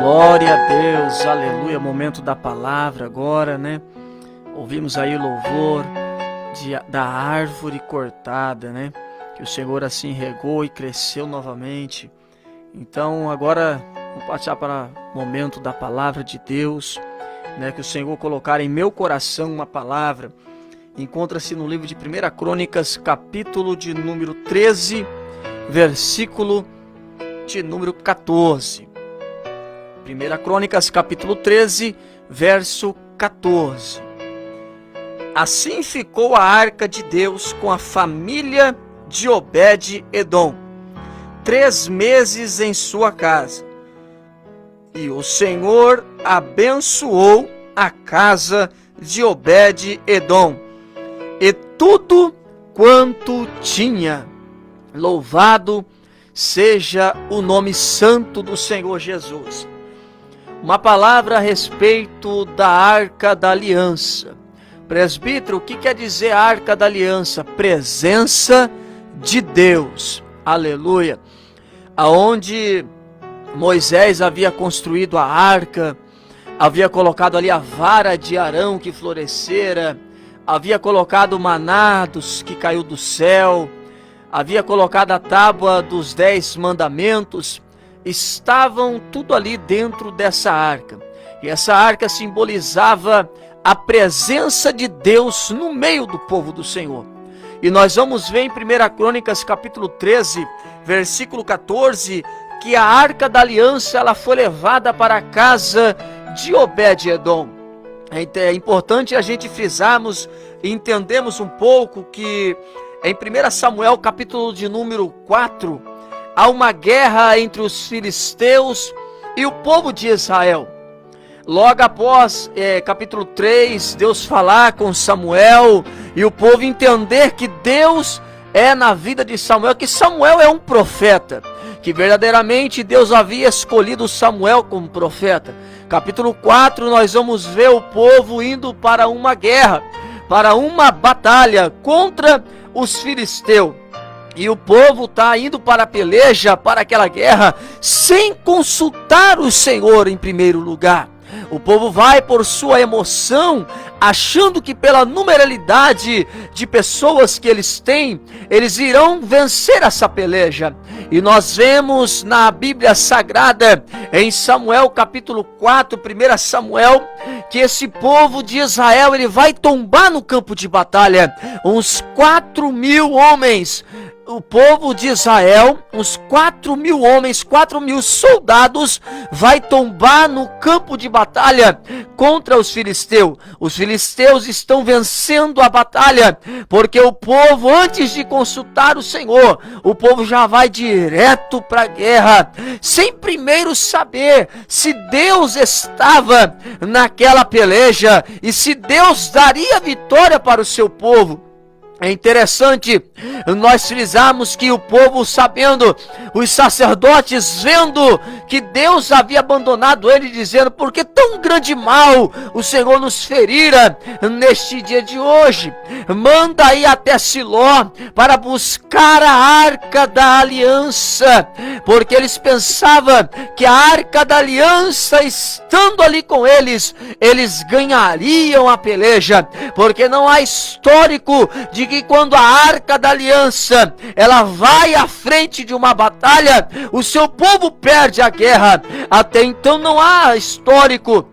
Glória a Deus, aleluia, momento da palavra agora, né? Ouvimos aí o louvor da árvore cortada, né? Que o Senhor assim regou e cresceu novamente. Então agora vou passar para o momento da palavra de Deus, né? Que o Senhor colocar em meu coração uma palavra. Encontra-se no livro de 1 Crônicas, capítulo de número 13, versículo de número 14. 1 Crônicas, capítulo 13, verso 14. Assim ficou a arca de Deus com a família de Obed-Edom, 3 meses em sua casa. E o Senhor abençoou a casa de Obed-Edom e tudo quanto tinha. Louvado seja o nome santo do Senhor Jesus. Uma palavra a respeito da Arca da Aliança. Presbítero, o que quer dizer Arca da Aliança? Presença de Deus. Aleluia. Aonde Moisés havia construído a arca, havia colocado ali a vara de Arão que florescera, havia colocado o maná que caiu do céu, havia colocado a tábua dos 10 mandamentos, estavam tudo ali dentro dessa arca. E essa arca simbolizava a presença de Deus no meio do povo do Senhor. E nós vamos ver em 1 Crônicas capítulo 13, versículo 14, que a arca da aliança ela foi levada para a casa de Obed-Edom. É importante a gente frisarmos e entendermos um pouco que em 1 Samuel capítulo de número 4, há uma guerra entre os filisteus e o povo de Israel. Logo após capítulo 3, Deus falar com Samuel e o povo entender que Deus é na vida de Samuel, que Samuel é um profeta, que verdadeiramente Deus havia escolhido Samuel como profeta. Capítulo 4, nós vamos ver o povo indo para uma guerra, para uma batalha contra os filisteus. E o povo está indo para a peleja, para aquela guerra, sem consultar o Senhor em primeiro lugar. O povo vai por sua emoção, achando que pela numeralidade de pessoas que eles têm, eles irão vencer essa peleja. E nós vemos na Bíblia Sagrada, em Samuel capítulo 4, 1 Samuel, que esse povo de Israel ele vai tombar no campo de batalha. Uns 4.000 homens. O povo de Israel, uns 4.000 homens, 4.000 soldados, vai tombar no campo de batalha contra os filisteus. Os filisteus estão vencendo a batalha, porque o povo, antes de consultar o Senhor, o povo já vai direto para a guerra, sem primeiro saber se Deus estava naquela peleja e se Deus daria vitória para o seu povo. É interessante nós frisarmos que o povo sabendo, os sacerdotes vendo que Deus havia abandonado ele, dizendo: por que tão grande mal o Senhor nos ferira neste dia de hoje? Manda ir até Siló para buscar a arca da aliança, porque eles pensavam que a arca da aliança, estando ali com eles, eles ganhariam a peleja, porque não há histórico de que quando a arca da aliança ela vai à frente de uma batalha, o seu povo perde a guerra. Até então não há histórico.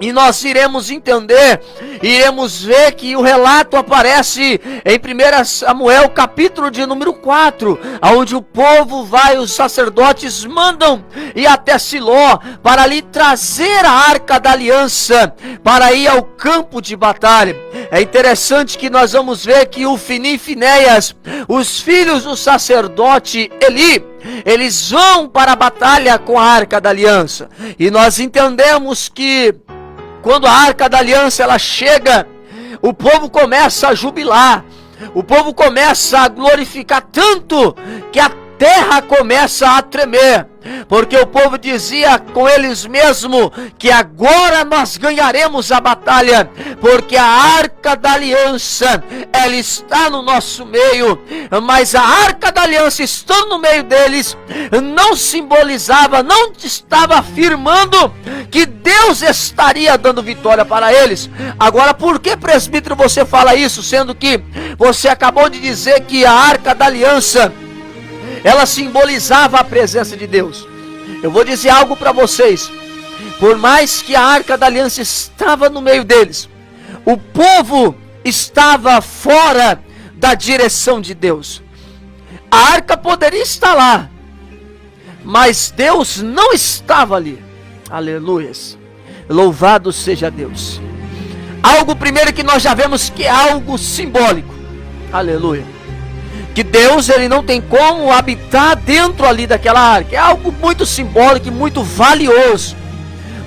E nós iremos entender, iremos ver que o relato aparece em 1 Samuel capítulo de número 4, onde o povo vai, os sacerdotes mandam ir até Siló para ali trazer a arca da aliança, para ir ao campo de batalha. É interessante que nós vamos ver que o Ofni e Finéias, os filhos do sacerdote Eli, eles vão para a batalha com a arca da aliança. E nós entendemos que quando a arca da aliança ela chega, o povo começa a jubilar, o povo começa a glorificar tanto que a terra começa a tremer. porque o povo dizia com eles mesmo que agora nós ganharemos a batalha, porque a arca da aliança, ela está no nosso meio. Mas a arca da aliança estando no meio deles, não simbolizava, não estava afirmando que Deus estaria dando vitória para eles. Agora, por que, presbítero, você fala isso, sendo que você acabou de dizer que a arca da aliança, ela simbolizava a presença de Deus? Eu vou dizer algo para vocês. Por mais que a arca da aliança estava no meio deles, o povo estava fora da direção de Deus. A arca poderia estar lá, mas Deus não estava ali. Aleluias. Louvado seja Deus. Algo primeiro que nós já vemos que é algo simbólico. Aleluia. Que Deus, ele não tem como habitar dentro ali daquela arca. É algo muito simbólico e muito valioso,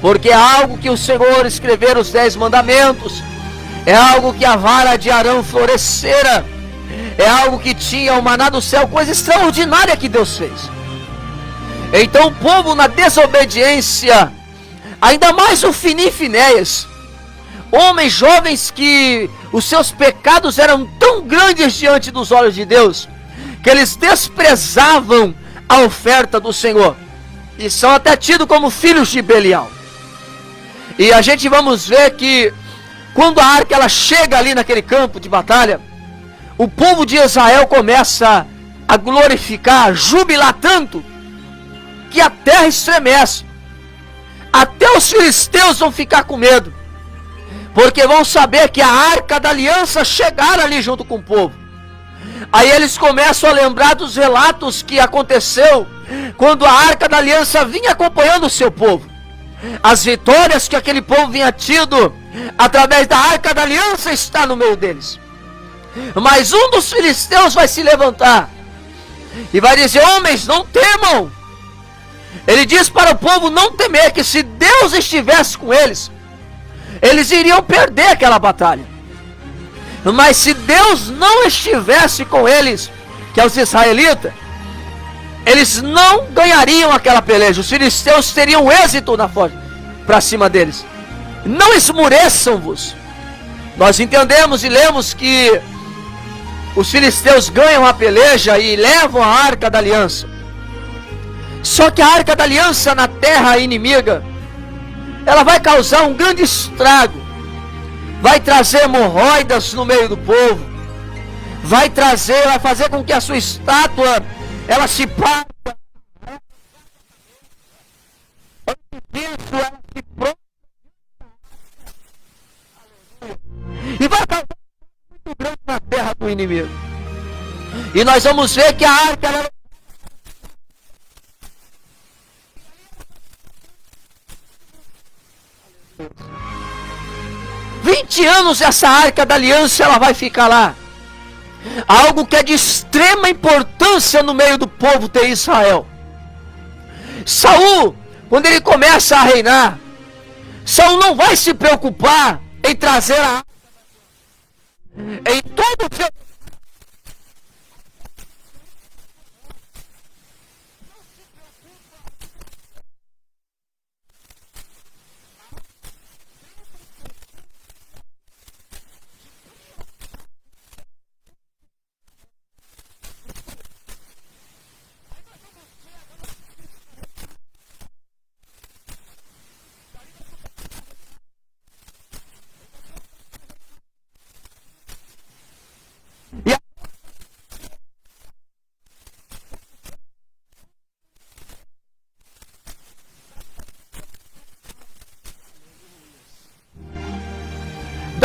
porque é algo que o Senhor escreveu os 10 mandamentos. É algo que a vara de Arão florescera. É algo que tinha o maná do céu, coisa extraordinária que Deus fez. Então o povo, na desobediência, ainda mais o Ofni e Finéias, homens jovens que os seus pecados eram tão grandes diante dos olhos de Deus, que eles desprezavam a oferta do Senhor, e são até tidos como filhos de Belial. E a gente vamos ver que quando a arca ela chega ali naquele campo de batalha, o povo de Israel começa a glorificar, a jubilar tanto, que a terra estremece. Até os filisteus vão ficar com medo, porque vão saber que a arca da aliança chegaram ali junto com o povo. Aí eles começam a lembrar dos relatos que aconteceu quando a arca da aliança vinha acompanhando o seu povo. As vitórias que aquele povo vinha tido através da arca da aliança está no meio deles. Mas um dos filisteus vai se levantar e vai dizer: homens, não temam. Ele diz para o povo não temer, que se Deus estivesse com eles, eles iriam perder aquela batalha. Mas se Deus não estivesse com eles, que é os israelitas, eles não ganhariam aquela peleja. Os filisteus teriam êxito na força para cima deles. Não esmureçam-vos. Nós entendemos e lemos que os filisteus ganham a peleja e levam a arca da aliança. Só que a arca da aliança na terra inimiga, ela vai causar um grande estrago. Vai trazer hemorroidas no meio do povo. Vai fazer com que a sua estátua ela se parta. E vai causar muito grande na terra do inimigo. E nós vamos ver que a arca ela 20 anos essa arca da aliança ela vai ficar lá. Algo que é de extrema importância no meio do povo de Israel. Saul, quando ele começa a reinar, Saul não vai se preocupar em trazer a arca. Em todo o seu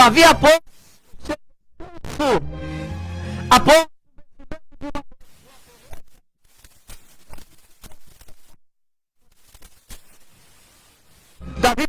Davi após Davi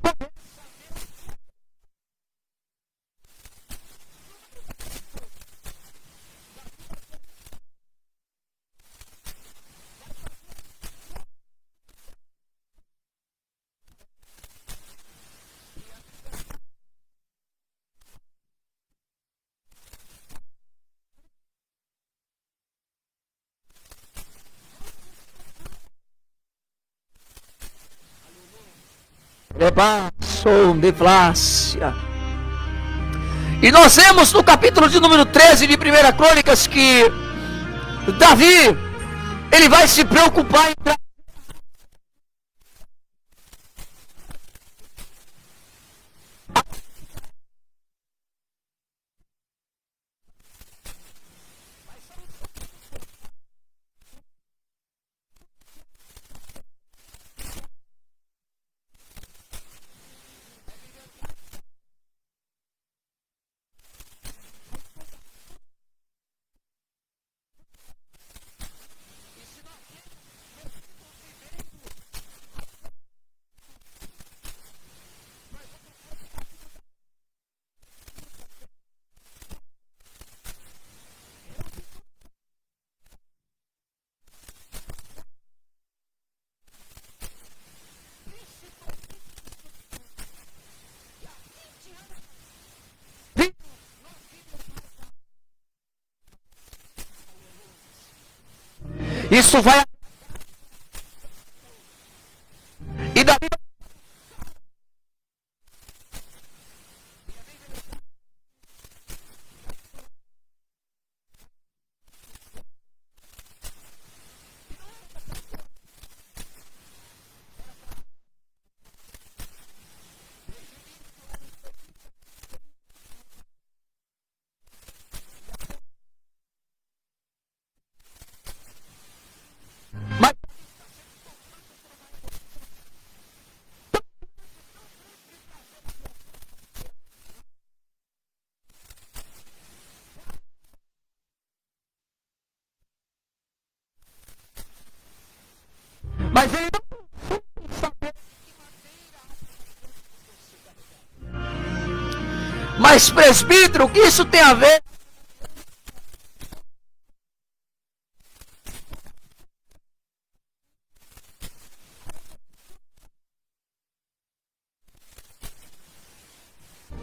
Sou de Vlácia. E nós vemos no capítulo de número 13 de 1 Crônicas que Davi, ele vai se preocupar em isso vai. E Davi, mas, mas ele não sabe. Mas presbítero, o que isso tem a ver?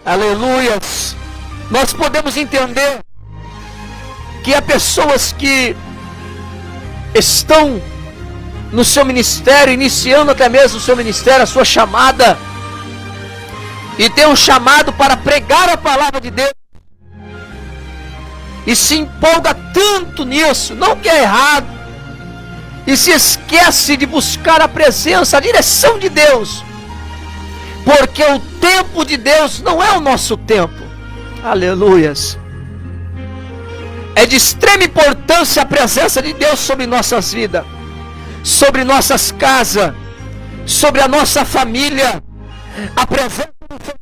Aleluias. Nós podemos entender que há pessoas que estão no seu ministério, iniciando até mesmo o seu ministério, a sua chamada, e tem um chamado para pregar a palavra de Deus, e se empolga tanto nisso, não que é errado, e se esquece de buscar a presença, a direção de Deus, porque o tempo de Deus não é o nosso tempo. Aleluias. É de extrema importância a presença de Deus sobre nossas vidas, sobre nossas casas, sobre a nossa família. A presença do Senhor.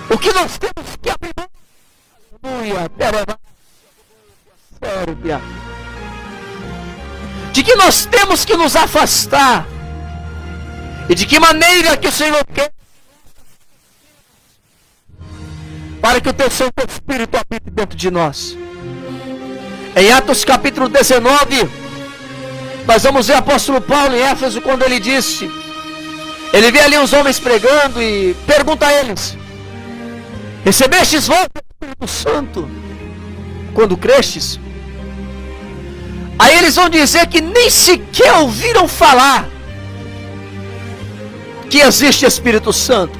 O que nós temos que abrir. De que nós temos que nos afastar, e de que maneira que o Senhor quer, para que o teu Santo Espírito habite dentro de nós. Em Atos capítulo 19, nós vamos ver o apóstolo Paulo em Éfeso, quando ele disse, ele vê ali os homens pregando e pergunta a eles: recebestes vós o Espírito Santo quando crestes? Aí eles vão dizer que nem sequer ouviram falar que existe Espírito Santo.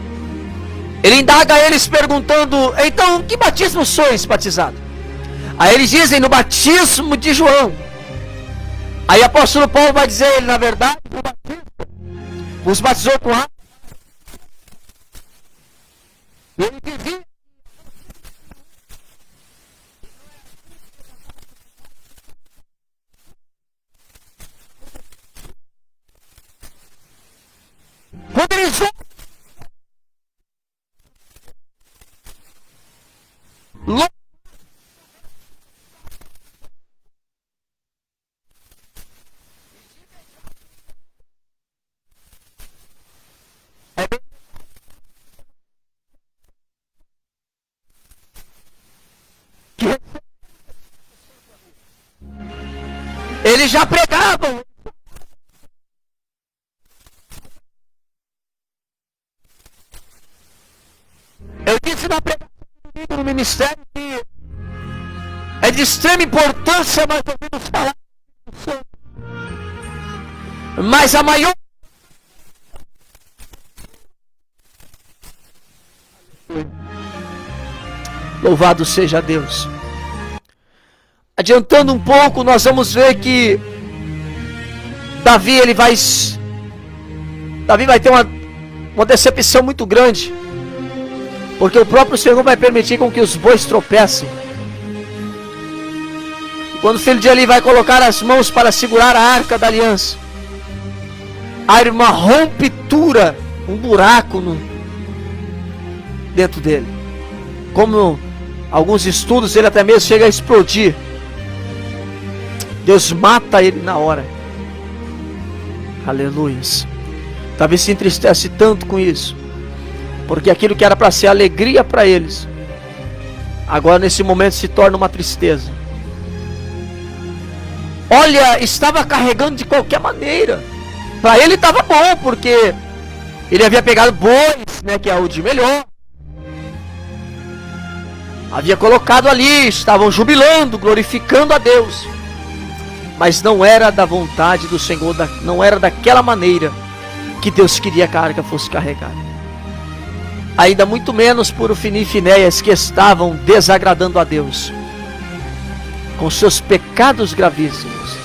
Ele indaga a eles perguntando: então, que batismo sois batizados? Aí eles dizem: no batismo de João. Aí o apóstolo Paulo vai dizer: ele, na verdade, o batismo os batizou com água. E ele dizia: quando eles vão Eles já pregavam. Eu disse na pregação no ministério que é de extrema importância nós ouvimos falar. Mas a maior... Louvado seja Deus. Adiantando um pouco, nós vamos ver que Davi vai ter uma decepção muito grande, porque o próprio Senhor vai permitir com que os bois tropecem. Quando o filho de Eli vai colocar as mãos para segurar a arca da aliança, há uma rompitura, um buraco dentro dele. Como alguns estudos, ele até mesmo chega a explodir. Deus mata ele na hora. Aleluias. Davi se entristece tanto com isso, porque aquilo que era para ser alegria para eles, agora nesse momento se torna uma tristeza. Olha, estava carregando de qualquer maneira. Para ele estava bom, porque ele havia pegado bois, né, que é o de melhor. Havia colocado ali, estavam jubilando, glorificando a Deus. Mas não era da vontade do Senhor, não era daquela maneira que Deus queria que a arca fosse carregada. Ainda muito menos por Ofni e Finéias, que estavam desagradando a Deus com seus pecados gravíssimos.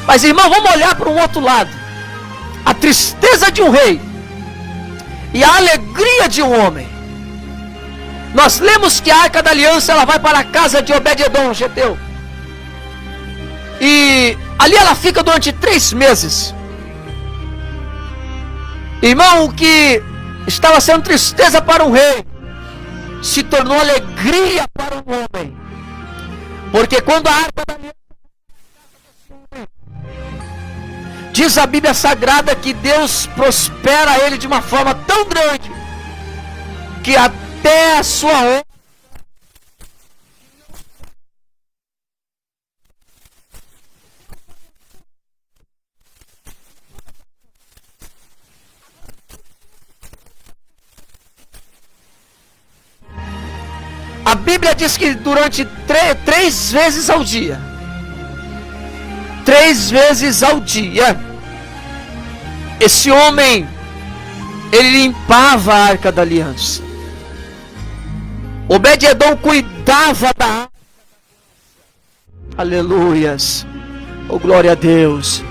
Mas irmão, vamos olhar para um outro lado. A tristeza de um rei e a alegria de um homem. Nós lemos que a arca da aliança, ela vai para a casa de Obed-edom, geteu. E ali ela fica durante 3 meses. Irmão, o que estava sendo tristeza para um rei se tornou alegria para um homem. Porque quando a arca da aliança, diz a Bíblia Sagrada que Deus prospera ele de uma forma tão grande que até a sua honra a Bíblia diz que durante 3 vezes ao dia, 3 vezes ao dia, esse homem, ele limpava a arca da aliança. Obed-edom cuidava da arca. Aleluias, oh glória a Deus.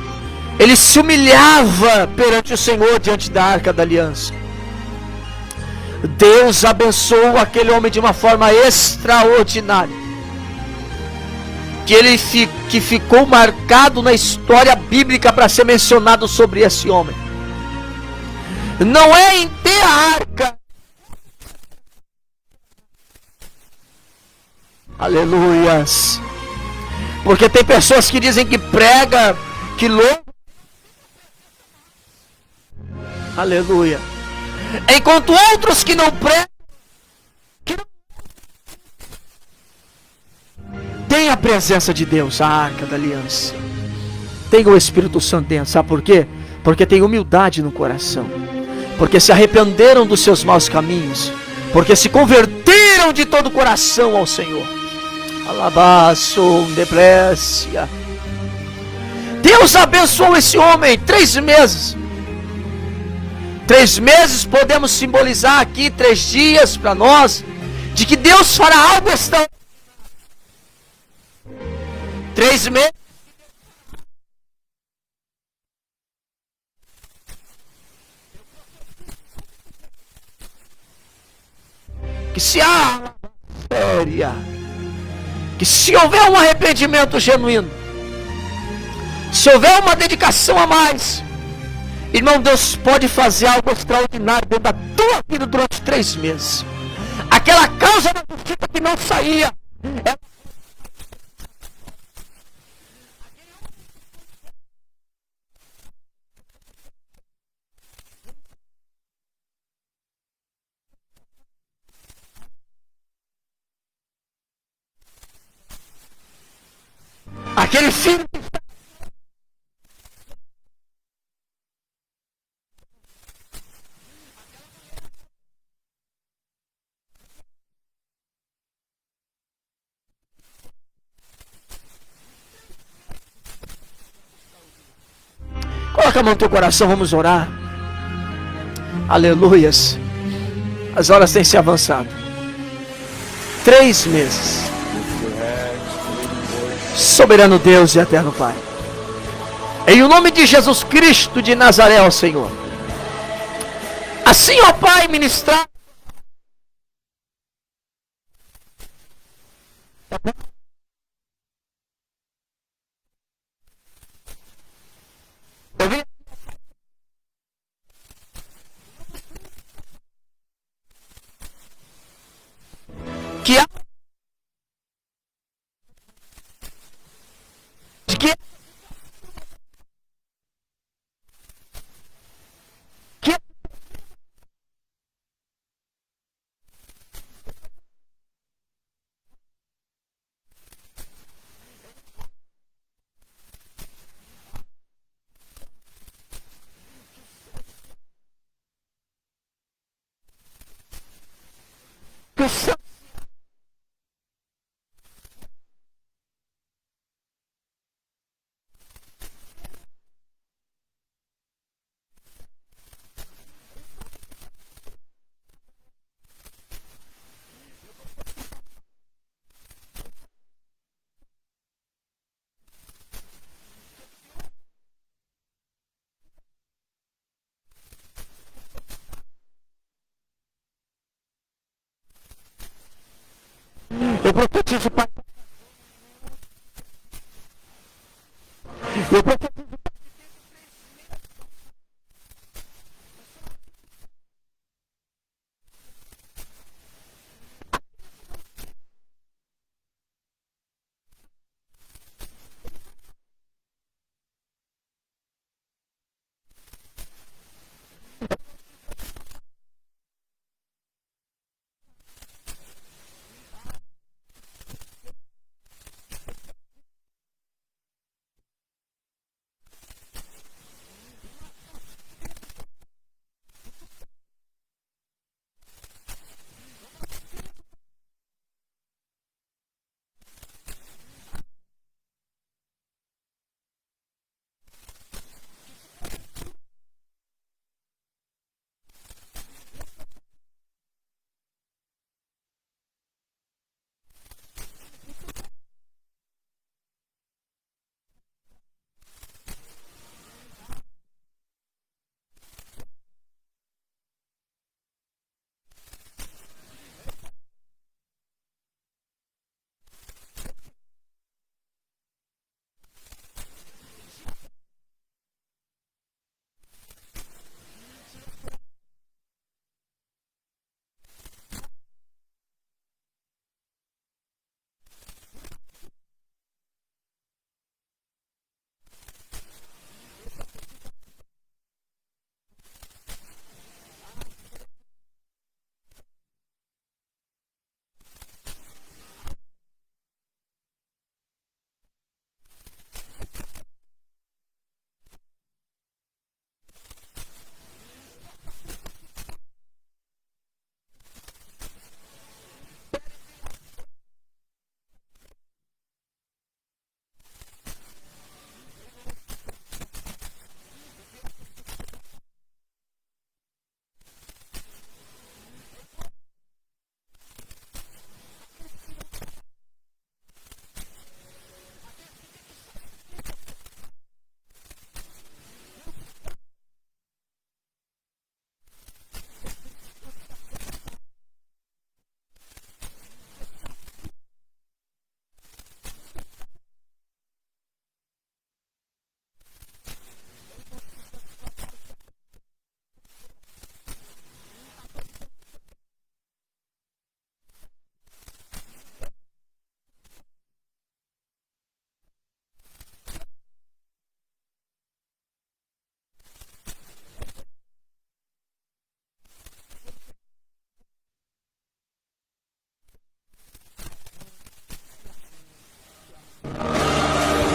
Ele se humilhava perante o Senhor diante da arca da aliança. Deus abençoou aquele homem de uma forma extraordinária, que ficou marcado na história bíblica para ser mencionado sobre esse homem. Não é em ter a arca, aleluias, porque tem pessoas que dizem que prega, que louva, aleluia, enquanto outros que não pregam, que não tem a presença de Deus, a arca da aliança, tem o Espírito Santo dentro. Sabe por quê? Porque tem humildade no coração, porque se arrependeram dos seus maus caminhos, porque se converteram de todo o coração ao Senhor. Alabaço, deprecia. Deus abençoou esse homem 3 meses. 3 meses podemos simbolizar aqui 3 dias para nós, de que Deus fará algo extraordinário. 3 meses. Que se houver um arrependimento genuíno, se houver uma dedicação a mais, irmão, Deus pode fazer algo extraordinário dentro da tua vida durante 3 meses. Aquela causa da justiça que não saía, aquele filho. Coloca a mão no teu coração, vamos orar. Aleluias. As horas têm se avançado. 3 meses. Soberano Deus e eterno Pai, em o nome de Jesus Cristo de Nazaré, ó Senhor, assim, ó Pai, ministrar que há que, que, que o Senhor eu profetizo, Pai, eu profetizo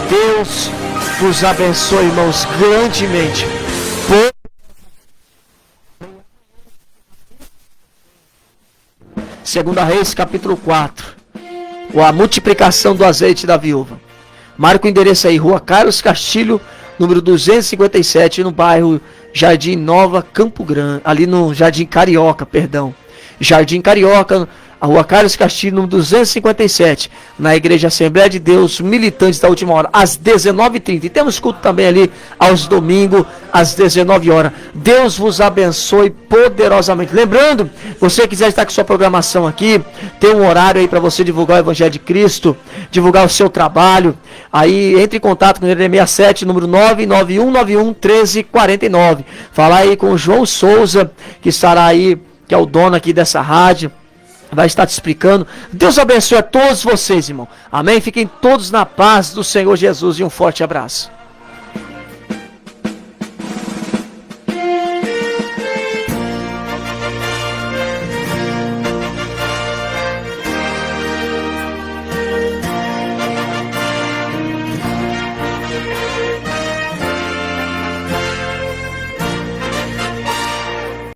Deus vos abençoe, irmãos, grandemente. Segunda Reis, capítulo 4. A multiplicação do azeite da viúva. Marca o endereço aí, Rua Carlos Castilho, número 257, no bairro Jardim Nova, Campo Grande. Ali no Jardim Carioca, perdão. Jardim Carioca, a Rua Carlos Castilho, número 257, na Igreja Assembleia de Deus, Militantes da Última Hora, às 19h30. E temos culto também ali aos domingos, às 19 horas. Deus vos abençoe poderosamente. Lembrando, você quiser estar com sua programação aqui, tem um horário aí para você divulgar o Evangelho de Cristo, divulgar o seu trabalho. Aí entre em contato com o Jeremias 7, número 991911349. Falar aí com o João Souza, que estará aí, que é o dono aqui dessa rádio, vai estar te explicando. Deus abençoe a todos vocês, irmão. Amém? Fiquem todos na paz do Senhor Jesus e um forte abraço.